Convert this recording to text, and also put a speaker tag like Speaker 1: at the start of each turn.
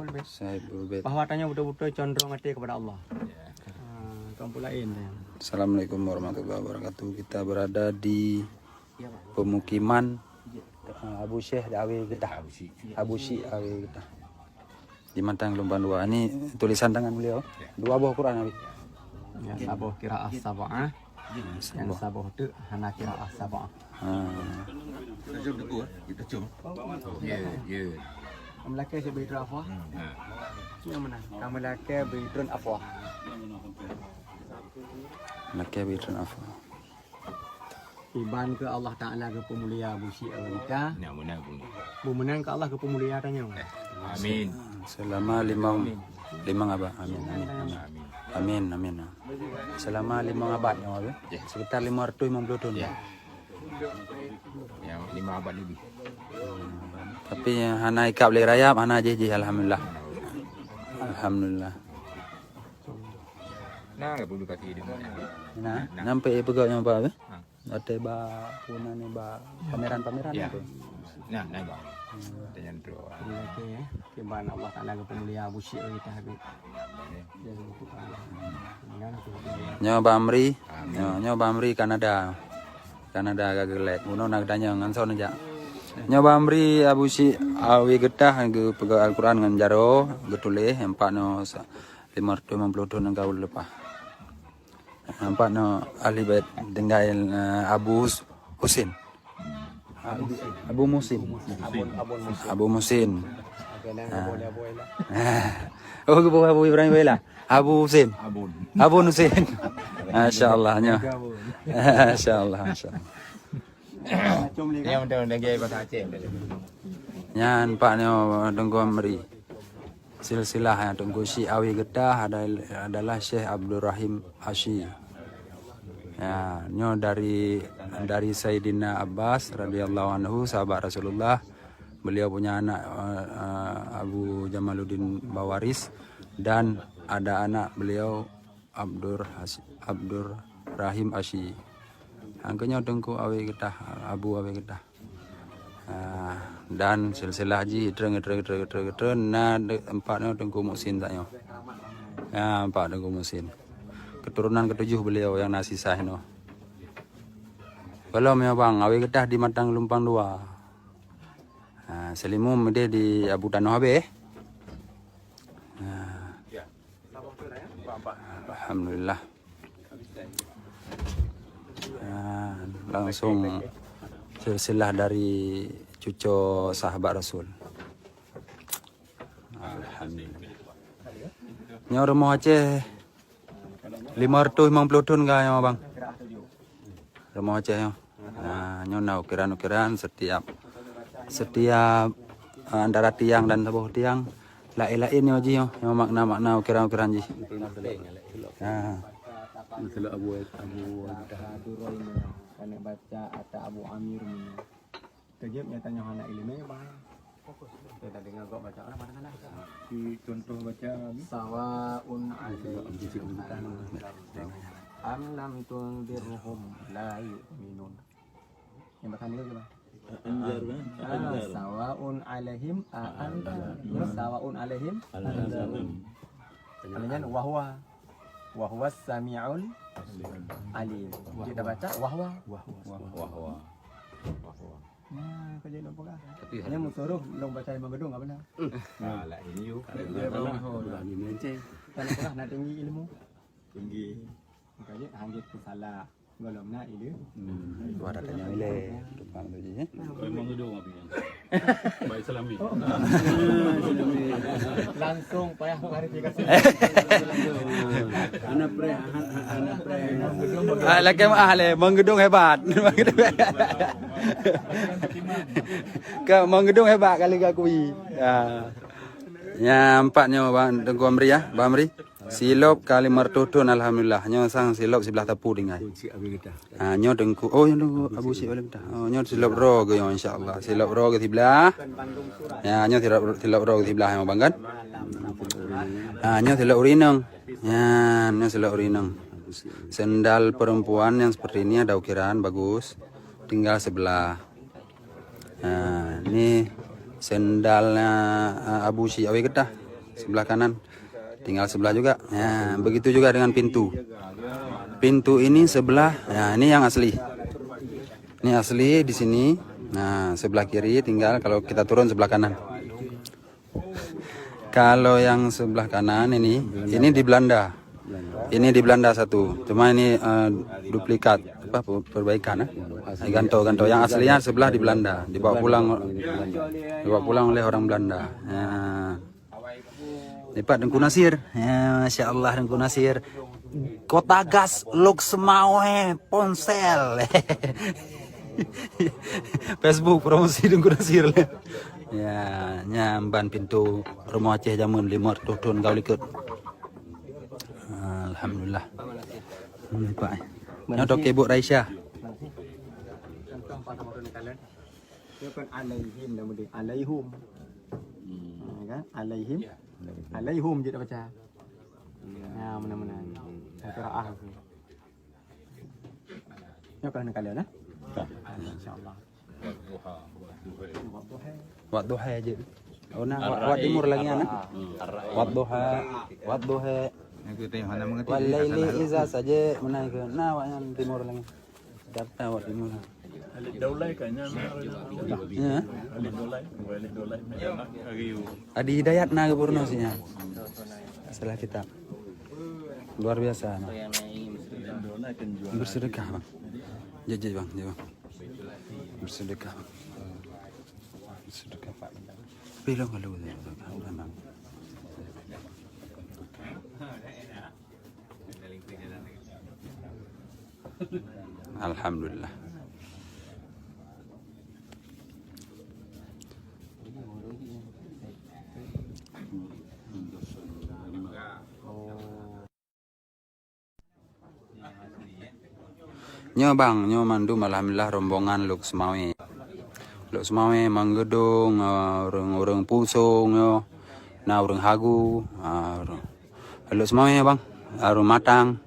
Speaker 1: Bait.
Speaker 2: Sahibul Bait.
Speaker 1: Bahwatanya betul-betul condong hati kepada Allah. Kampung lain ya.
Speaker 2: Assalamualaikum warahmatullahi wabarakatuh. Kita berada di pemukiman Abu Syekh Awi Getah. Abu Syekh Awi Getah. Di Mantang Lumban 2. Ini tulisan tangan beliau. Dua buah Quran Abi.
Speaker 1: Ya, sabuh qiraah sab'ah. Yang sabuh tu hana qiraah sab'ah.
Speaker 3: Jom deku kita jom. Ya.
Speaker 1: Melaka si Baitun Afwah. Yang mana? Kamu laka Baitun Afwah.
Speaker 2: Laki Baitun Afwah.
Speaker 1: Iban ke Allah Ta'ala ke pemulia Abu Syekh Awalika.
Speaker 3: Nak menang bunyi.
Speaker 1: Bumenan ke Allah ke pemulia tanya.
Speaker 3: Amin.
Speaker 2: Selama lima abad. Amin. Selama 5 abad ya Abi. Sekitar 550 tahun.
Speaker 3: Ya. Yang 5 abad lebih.
Speaker 2: Tapi hana ikap boleh rayap, hana je alhamdulillah. Alhamdulillah.
Speaker 3: Nah, enggak perlu kaki dia.
Speaker 2: Nah, sampai pegawai yang apa? Ada ba punan ni ba pameran-pameran
Speaker 3: Ya.
Speaker 2: tu.
Speaker 3: Nah, bang. Dengan doa.
Speaker 1: Melaka ya. Iban Allah Ta'ala ke pemulia Abu Syekh Awalika habis.
Speaker 2: Nyo ba Amri Kanada. Kanada gagelek. Uno nak tanya ngan aja. Nyo ba Amri Abu Syekh Awi Getah ke pegawai Al-Quran ngan jaro getulih empat no 550 tahun nang kau lepas. Empat no ahli bait tinggal Abu Husin. Abu Musin. Abu Musin. Oh, Abu Ibrahim Bela. Abu Husin. Abu Husin. Masya-Allah nya. Masya-Allah.
Speaker 3: Yang betul negeri bahasa Aceh.
Speaker 2: Nyan Pak nyo Tengku Amri. Silsilah Tengku Syekh Awi Getah adalah Syekh Abdul Rahim Asy. Ya, nyo dari Sayyidina Abbas radhiyallahu anhu sahabat Rasulullah. Beliau punya anak Abu Jamaluddin Bawaris dan ada anak beliau Abdur Rahim Asy. Angkanya Tengku Awi Getah, Abu Awi Getah. Dan silsilah haji tereng nah empatnya Tengku Musin taknya. Ya, empat Tengku Musin. Keturunan ketujuh beliau yang nasisah no. Kalau ya bang, Awi Getah di Mantang Lumpang 2. Selimum dia di Abu Tanoh Habis. Alhamdulillah. Langsung silsilah dari cucu sahabat Rasul. Alhamdulillah. Nyo rumah Aceh 550 tahun kah ya bang? Rumah Aceh ya. Nyo nak ukiran-ukiran setiap antara tiang dan sebuah tiang lain-lain yo ji yo makna ukiran-ukiran ji.
Speaker 1: Kalau Abu Duroi kana baca atau Abu Amir ni. Kejap dia tanya anak ilmu bang. Saya dah dengar kau baca apa mana lah. Di contoh baca sawaun alaikum am lam tunzirhum la yu'minun. Yang baca ni ke bang? Anzar sawaun alaihim sawaun alaihim anzar wahwa sami'ul alim. Kita baca wahwa. Nah, kerja nampak ah. Hanya musuruh long baca lima gedung apa benar?
Speaker 3: Lah ini yuk.
Speaker 1: Lagi menceng. Kan pernah nak tinggi ilmu.
Speaker 3: Tinggi.
Speaker 1: Kerja hangit salah. Golong nak itu.
Speaker 2: Ada tanya ile depan tu ji.
Speaker 4: Memang gedung api. Baik selami.
Speaker 1: Langsung payah klarifikasi.
Speaker 4: Anak pre.
Speaker 2: Laki ahli menggedung hebat. Menggedung hebat kali akui. Ya empatnya bang Tengku Amri ya, Bang Amri. Silop kali martutun alhamdulillah. Nyo sang silop sebelah tepu dengan. Nyo Tengku. Oh nyo Tengku Abu Syekh Awi Getah. Oh nyo silop ro ke insyaallah. Silop ro ke sebelah. Ya nyo silop ro ke sebelah yang bang kan. Nyo silop urineng. Ya nyo silop urineng. Sendal perempuan yang seperti ini ada ukiran bagus. Tinggal sebelah. Ini sendalnya Abu Syekh Awi Getah. sebelah kanan tinggal sebelah juga. Ya, begitu juga dengan pintu. Pintu ini sebelah, ya ini yang asli. Ini asli di sini. Nah, sebelah kiri tinggal kalau kita turun sebelah kanan. Kalau yang sebelah kanan ini di Belanda. Ini di Belanda satu. Cuma ini duplikat apa perbaikan ganto-ganto. Yang aslinya sebelah di Belanda, dibawa pulang oleh orang Belanda. Ya. Ini Pak Dengku Nasir. Ya, Masya Allah Dengku Nasir. Kota gas Luxmawe ponsel. Facebook promosi Dengku Nasir. Ya, nyamban pintu rumah Aceh zaman 500 tahun kau ikut. Alhamdulillah. Pak. Nyodok Ibu Raisya.
Speaker 1: Dia kan alaihim dah mudi alaihum. Kan? Alaihim. Alaihum je dah baca. Ya, mana-mana. Qiraah. Ya kan kalian nah? Insyaallah.
Speaker 2: Wadduha aja. Oh nah, wad timur lagi anak. Wadduha.
Speaker 3: Aku tengok mana mengerti.
Speaker 2: Walaili iza saja menaik ke. Nah, yang timur lagi. Dapat wad timur.
Speaker 4: Alik Daulay kayaknya.
Speaker 2: Ya.
Speaker 4: Alik Daulay.
Speaker 2: Adi Hidayat na kepurno sinya. Setelah kita. Luar biasa. Nah. Bersedekah, Bang. Jajah, Bang. Bersedekah. Bersedekah, Pak. Bilang kalau memang. Alhamdulillah. Nyo bang, nyo mandu alhamdulillah rombongan Luxmawe manggedung orang pusung nyo, na orang hagu, Luxmawe bang, orang matang.